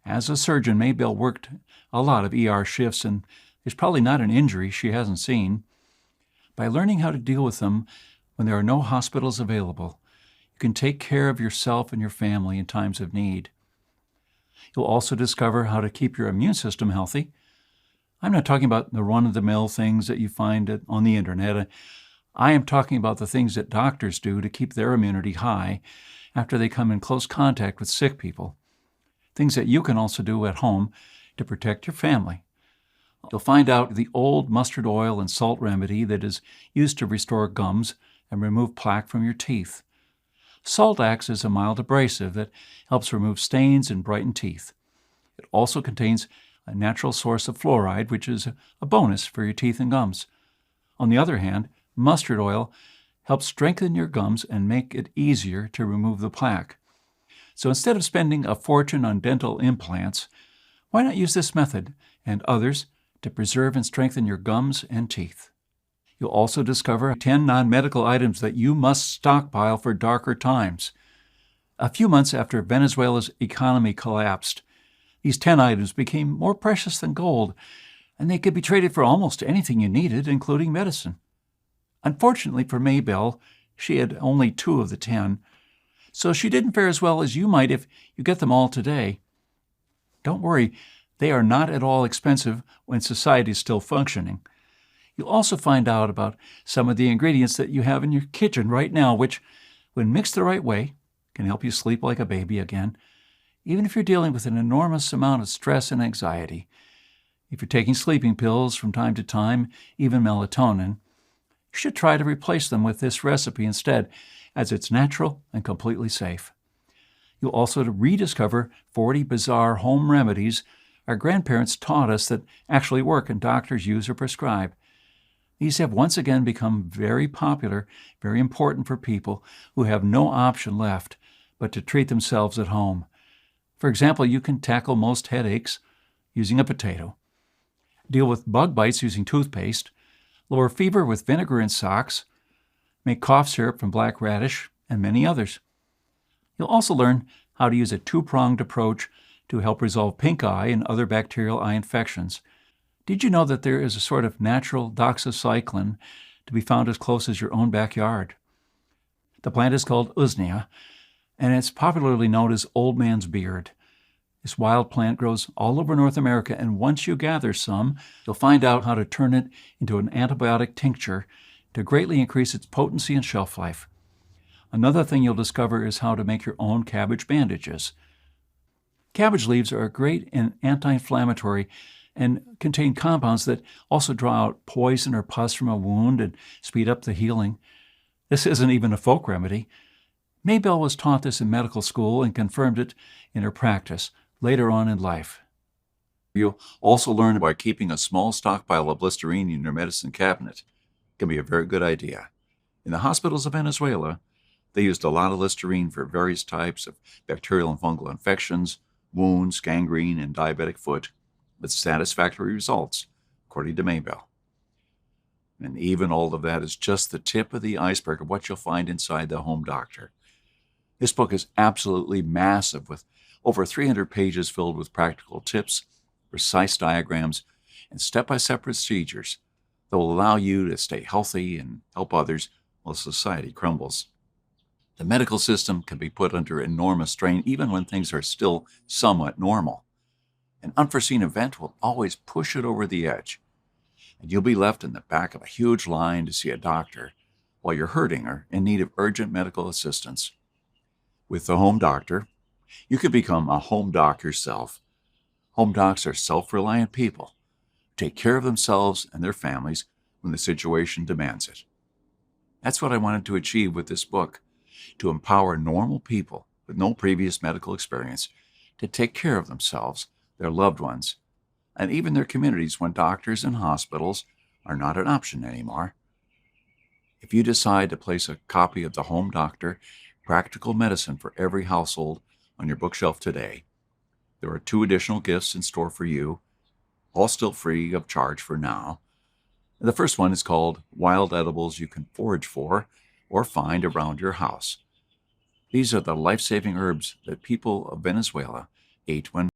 As a surgeon, Maybell worked a lot of ER shifts, and there's probably not an injury she hasn't seen. By learning how to deal with them when there are no hospitals available, you can take care of yourself and your family in times of need. You'll also discover how to keep your immune system healthy. I'm not talking about the run-of-the-mill things that you find on the internet. I am talking about the things that doctors do to keep their immunity high after they come in close contact with sick people. Things that you can also do at home to protect your family. You'll find out the old mustard oil and salt remedy that is used to restore gums and remove plaque from your teeth. Salt acts as a mild abrasive that helps remove stains and brighten teeth. It also contains a natural source of fluoride, which is a bonus for your teeth and gums. On the other hand, mustard oil helps strengthen your gums and make it easier to remove the plaque. So instead of spending a fortune on dental implants, why not use this method and others to preserve and strengthen your gums and teeth? You'll also discover 10 non-medical items that you must stockpile for darker times. A few months after Venezuela's economy collapsed, these 10 items became more precious than gold, and they could be traded for almost anything you needed, including medicine. Unfortunately for Maybell, she had only 2 of the 10, so she didn't fare as well as you might if you get them all today. Don't worry, they are not at all expensive when society is still functioning. You'll also find out about some of the ingredients that you have in your kitchen right now, which, when mixed the right way, can help you sleep like a baby again, even if you're dealing with an enormous amount of stress and anxiety. If you're taking sleeping pills from time to time, even melatonin, you should try to replace them with this recipe instead, as it's natural and completely safe. You'll also rediscover 40 bizarre home remedies our grandparents taught us that actually work and doctors use or prescribe. These have once again become very popular, very important for people who have no option left but to treat themselves at home. For example, you can tackle most headaches using a potato, deal with bug bites using toothpaste, lower fever with vinegar and socks, make cough syrup from black radish, and many others. You'll also learn how to use a 2-pronged approach to help resolve pink eye and other bacterial eye infections. Did you know that there is a sort of natural doxycycline to be found as close as your own backyard? The plant is called usnea, and it's popularly known as old man's beard. This wild plant grows all over North America, and once you gather some, you'll find out how to turn it into an antibiotic tincture to greatly increase its potency and shelf life. Another thing you'll discover is how to make your own cabbage bandages. Cabbage leaves are great and anti-inflammatory and contain compounds that also draw out poison or pus from a wound and speed up the healing. This isn't even a folk remedy. Maybell was taught this in medical school and confirmed it in her practice later on in life. You'll also learn about keeping a small stockpile of Listerine in your medicine cabinet. It can be a very good idea. In the hospitals of Venezuela, they used a lot of Listerine for various types of bacterial and fungal infections, wounds, gangrene, and diabetic foot, with satisfactory results, according to Maybell. And even all of that is just the tip of the iceberg of what you'll find inside the home doctor. This book is absolutely massive, with over 300 pages filled with practical tips, precise diagrams, and step-by-step procedures that will allow you to stay healthy and help others while society crumbles. The medical system can be put under enormous strain even when things are still somewhat normal. An unforeseen event will always push it over the edge, and you'll be left in the back of a huge line to see a doctor while you're hurting or in need of urgent medical assistance. With the home doctor, you could become a home doc yourself. Home docs are self-reliant people who take care of themselves and their families when the situation demands it. That's what I wanted to achieve with this book, to empower normal people with no previous medical experience to take care of themselves, their loved ones, and even their communities when doctors and hospitals are not an option anymore. If you decide to place a copy of The Home Doctor, Practical Medicine for Every Household on your bookshelf today, there are 2 additional gifts in store for you, all still free of charge for now. The first one is called Wild Edibles You Can Forage For or Find Around Your House. These are the life-saving herbs that people of Venezuela ate when